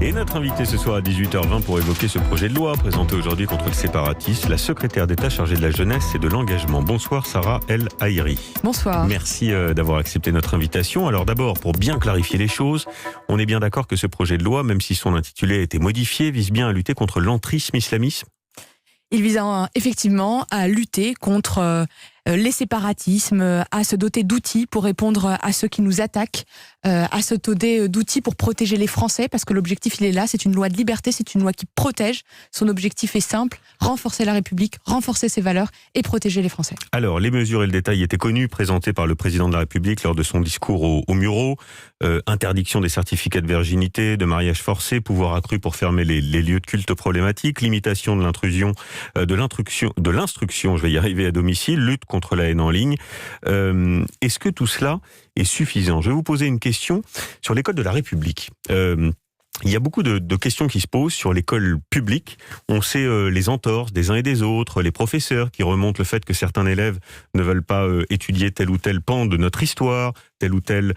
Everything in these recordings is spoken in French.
Et notre invité ce soir à 18h20 pour évoquer ce projet de loi présenté aujourd'hui contre le séparatisme, la secrétaire d'État chargée de la jeunesse et de l'engagement. Bonsoir Sarah El Haïry. Bonsoir. Merci d'avoir accepté notre invitation. Alors d'abord, pour bien clarifier les choses, on est bien d'accord que ce projet de loi, même si son intitulé a été modifié, vise bien à lutter contre l'entrisme islamiste ? Il vise effectivement à lutter contre les séparatismes, à se doter d'outils pour répondre à ceux qui nous attaquent, à se doter d'outils pour protéger les Français, parce que l'objectif il est là, c'est une loi de liberté, c'est une loi qui protège. Son objectif est simple, renforcer la République, renforcer ses valeurs et protéger les Français. Alors, les mesures et le détail étaient connus, présentés par le président de la République lors de son discours au Mureaux. Interdiction des certificats de virginité, de mariage forcé, pouvoir accru pour fermer les lieux de culte problématiques, limitation de l'intrusion, de l'instruction, je vais y arriver, à domicile, lutte contre la haine en ligne. Est-ce que tout cela est suffisant ? Je vais vous poser une question sur l'école de la République. Il y a beaucoup de questions qui se posent sur l'école publique. On sait les entorses des uns et des autres, les professeurs qui remontent le fait que certains élèves ne veulent pas étudier tel ou tel pan de notre histoire, tel ou tel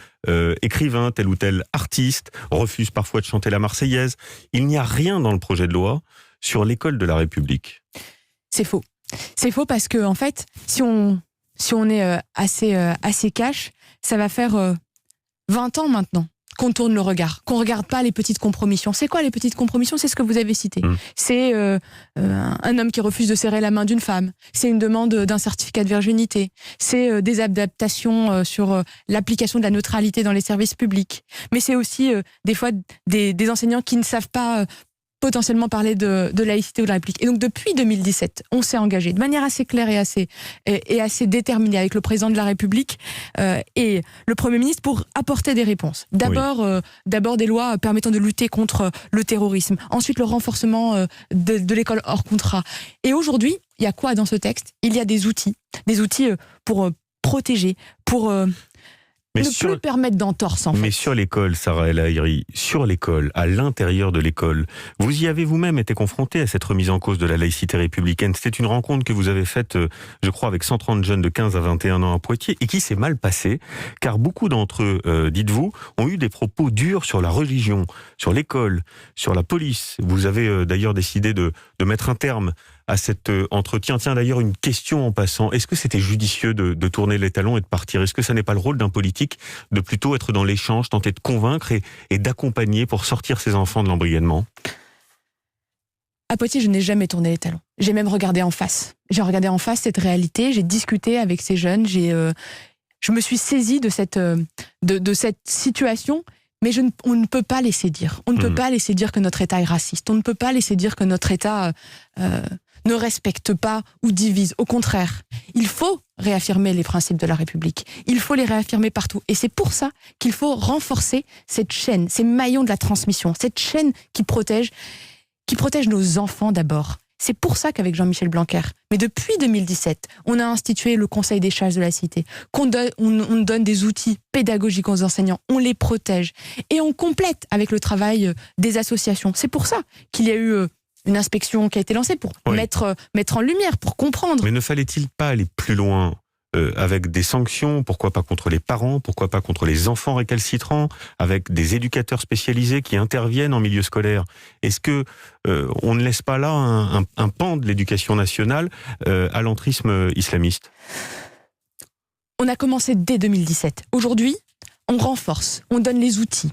écrivain, tel ou tel artiste, refusent parfois de chanter la Marseillaise. Il n'y a rien dans le projet de loi sur l'école de la République. C'est faux. C'est faux parce que, en fait, si on est assez cash, ça va faire 20 ans maintenant qu'on tourne le regard, qu'on regarde pas les petites compromissions. C'est quoi les petites compromissions ? C'est ce que vous avez cité. C'est un homme qui refuse de serrer la main d'une femme. C'est une demande d'un certificat de virginité. C'est des adaptations sur l'application de la neutralité dans les services publics. Mais c'est aussi des fois des enseignants qui ne savent pas potentiellement parler de laïcité ou de la République. Et donc depuis 2017, on s'est engagé de manière assez claire et assez déterminée avec le président de la République et le Premier ministre pour apporter des réponses. D'abord des lois permettant de lutter contre le terrorisme. Ensuite le renforcement de l'école hors contrat. Et aujourd'hui, il y a quoi dans ce texte ? Il y a des outils pour protéger, pour plus permettre d'entorse, en fait. Mais sur l'école, Sarah El Haïry, sur l'école, à l'intérieur de l'école, vous y avez vous-même été confronté à cette remise en cause de la laïcité républicaine. C'était une rencontre que vous avez faite, je crois, avec 130 jeunes de 15 à 21 ans à Poitiers, et qui s'est mal passée, car beaucoup d'entre eux, dites-vous, ont eu des propos durs sur la religion, sur l'école, sur la police. Vous avez d'ailleurs décidé de mettre un terme à cet entretien. Tiens, d'ailleurs, une question en passant. Est-ce que c'était judicieux de tourner les talons et de partir ? Est-ce que ça n'est pas le rôle d'un politique de plutôt être dans l'échange, tenter de convaincre et d'accompagner pour sortir ses enfants de l'embrigadement ? À Poitiers, je n'ai jamais tourné les talons. J'ai même regardé en face. J'ai regardé en face cette réalité, j'ai discuté avec ces jeunes, je me suis saisie de cette situation. Mais on ne peut pas laisser dire. On ne peut pas laisser dire que notre État est raciste. On ne peut pas laisser dire que notre État ne respecte pas ou divise. Au contraire, il faut réaffirmer les principes de la République. Il faut les réaffirmer partout. Et c'est pour ça qu'il faut renforcer cette chaîne, ces maillons de la transmission, cette chaîne qui protège nos enfants d'abord. C'est pour ça qu'avec Jean-Michel Blanquer, mais depuis 2017, on a institué le Conseil des sages de la cité, on donne des outils pédagogiques aux enseignants, on les protège et on complète avec le travail des associations. C'est pour ça qu'il y a eu une inspection qui a été lancée pour mettre en lumière, pour comprendre. Mais ne fallait-il pas aller plus loin avec des sanctions, pourquoi pas contre les parents, pourquoi pas contre les enfants récalcitrants, avec des éducateurs spécialisés qui interviennent en milieu scolaire ? Est-ce que on ne laisse pas là un pan de l'éducation nationale à l'entrisme islamiste ? On a commencé dès 2017. Aujourd'hui, on renforce, on donne les outils,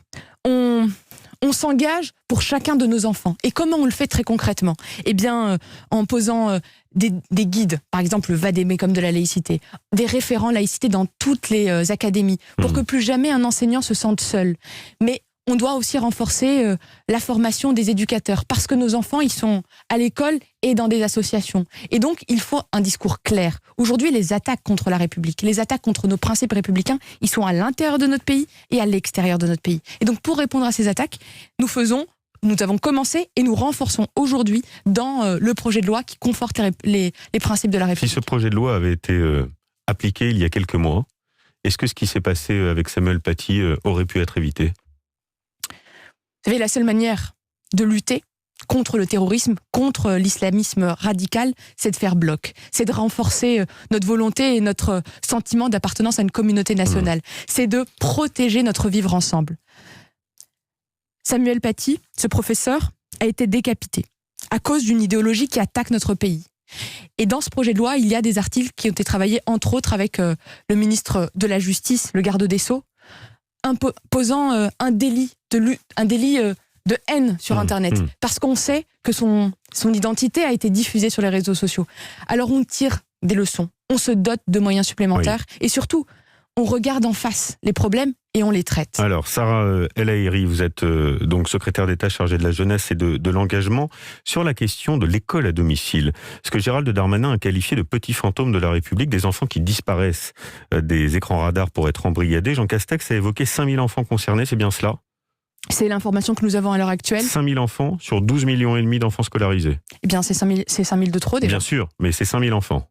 on s'engage pour chacun de nos enfants. Et comment on le fait très concrètement ? Eh bien, en posant des guides, par exemple le Vadémécum de la laïcité, des référents laïcité dans toutes les académies, pour que plus jamais un enseignant se sente seul. Mais on doit aussi renforcer la formation des éducateurs, parce que nos enfants, ils sont à l'école et dans des associations. Et donc, il faut un discours clair. Aujourd'hui, les attaques contre la République, les attaques contre nos principes républicains, ils sont à l'intérieur de notre pays et à l'extérieur de notre pays. Et donc, pour répondre à ces attaques, nous avons commencé et nous renforçons aujourd'hui dans le projet de loi qui conforte les principes de la République. Si ce projet de loi avait été appliqué il y a quelques mois, est-ce que ce qui s'est passé avec Samuel Paty aurait pu être évité ? Vous savez, la seule manière de lutter contre le terrorisme, contre l'islamisme radical, c'est de faire bloc. C'est de renforcer notre volonté et notre sentiment d'appartenance à une communauté nationale. C'est de protéger notre vivre ensemble. Samuel Paty, ce professeur, a été décapité à cause d'une idéologie qui attaque notre pays. Et dans ce projet de loi, il y a des articles qui ont été travaillés, entre autres, avec le ministre de la Justice, le garde des Sceaux, posant un délit de haine sur Internet, parce qu'on sait que son identité a été diffusée sur les réseaux sociaux. Alors on tire des leçons, on se dote de moyens supplémentaires, et surtout, on regarde en face les problèmes et on les traite. Alors, Sarah El Haïry, vous êtes donc secrétaire d'État chargée de la jeunesse et de l'engagement. Sur la question de l'école à domicile, ce que Gérald Darmanin a qualifié de petits fantômes de la République, des enfants qui disparaissent des écrans radars pour être embrigadés, Jean Castex a évoqué 5000 enfants concernés, c'est bien cela ? C'est l'information que nous avons à l'heure actuelle. 5000 enfants sur 12,5 millions d'enfants scolarisés. Eh bien, c'est 5000 de trop déjà. Bien sûr, mais c'est 5000 enfants.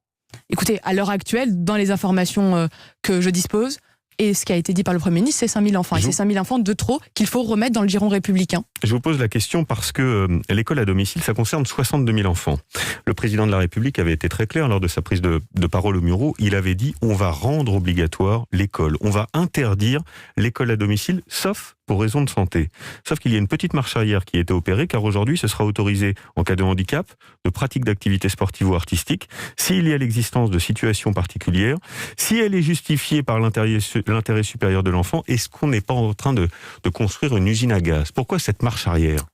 Écoutez, à l'heure actuelle, dans les informations que je dispose, et ce qui a été dit par le Premier ministre, c'est 5000 enfants. Et c'est 5000 enfants de trop qu'il faut remettre dans le giron républicain. Je vous pose la question parce que l'école à domicile, ça concerne 62 000 enfants. Le président de la République avait été très clair lors de sa prise de parole au Murau. Il avait dit « on va rendre obligatoire l'école. On va interdire l'école à domicile, sauf pour raison de santé. » Sauf qu'il y a une petite marche arrière qui a été opérée, car aujourd'hui, ce sera autorisé en cas de handicap, de pratique d'activités sportives ou artistiques, s'il y a l'existence de situations particulières, si elle est justifiée par l'intérêt supérieur de l'enfant. Est-ce qu'on n'est pas en train de construire une usine à gaz ? Pourquoi cette marche arrière ?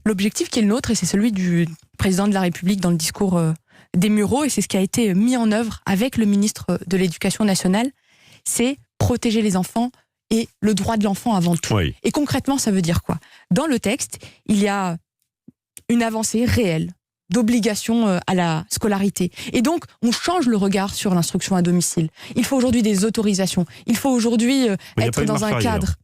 L'objectif qui est le nôtre, et c'est celui du président de la République dans le discours des Mureaux, et c'est ce qui a été mis en œuvre avec le ministre de l'Éducation nationale, c'est protéger les enfants et le droit de l'enfant avant tout. Oui. Et concrètement, ça veut dire quoi ? Dans le texte, il y a une avancée réelle d'obligation à la scolarité. Et donc, on change le regard sur l'instruction à domicile. Il faut aujourd'hui des autorisations. Il faut aujourd'hui être dans un cadre.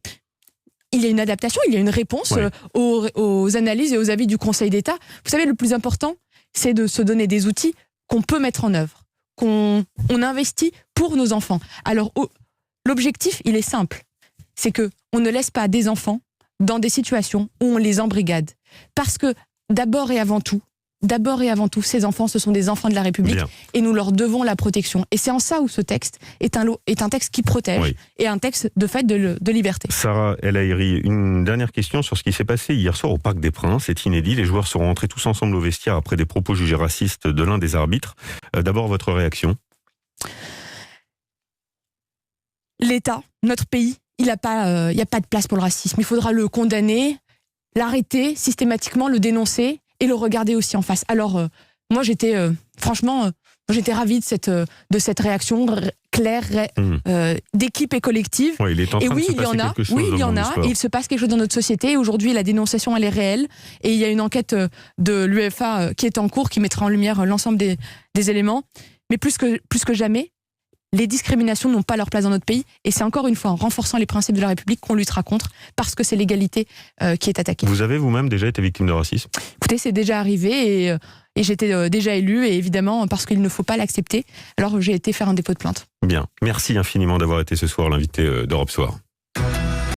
Il y a une adaptation, il y a une réponse aux analyses et aux avis du Conseil d'État. Vous savez, le plus important, c'est de se donner des outils qu'on peut mettre en œuvre, qu'on investit pour nos enfants. Alors, l'objectif, il est simple. C'est que on ne laisse pas des enfants dans des situations où on les embrigade. Parce que, d'abord et avant tout, ces enfants, ce sont des enfants de la République. Bien. Et nous leur devons la protection. Et c'est en ça où ce texte est un texte qui protège et un texte de fait de liberté. Sarah El Haïry, une dernière question sur ce qui s'est passé hier soir au Parc des Princes. C'est inédit. Les joueurs sont rentrés tous ensemble au vestiaire après des propos jugés racistes de l'un des arbitres. D'abord, votre réaction ? L'État, notre pays, il n'y a pas de place pour le racisme. Il faudra le condamner, l'arrêter systématiquement, le dénoncer et le regarder aussi en face. Alors, moi, j'étais ravie de cette réaction claire, d'équipe et collective. Oui, il est en train de se passer quelque chose dans le monde du sport. Et il se passe quelque chose dans notre société. Aujourd'hui, la dénonciation, elle est réelle. Et il y a une enquête de l'UEFA qui est en cours, qui mettra en lumière l'ensemble des éléments. Mais plus que jamais, les discriminations n'ont pas leur place dans notre pays. Et c'est encore une fois en renforçant les principes de la République qu'on luttera contre, parce que c'est l'égalité qui est attaquée. Vous avez vous-même déjà été victime de racisme ? Écoutez, c'est déjà arrivé et j'étais déjà élue. Et évidemment, parce qu'il ne faut pas l'accepter, alors j'ai été faire un dépôt de plainte. Bien. Merci infiniment d'avoir été ce soir l'invité d'Europe Soir.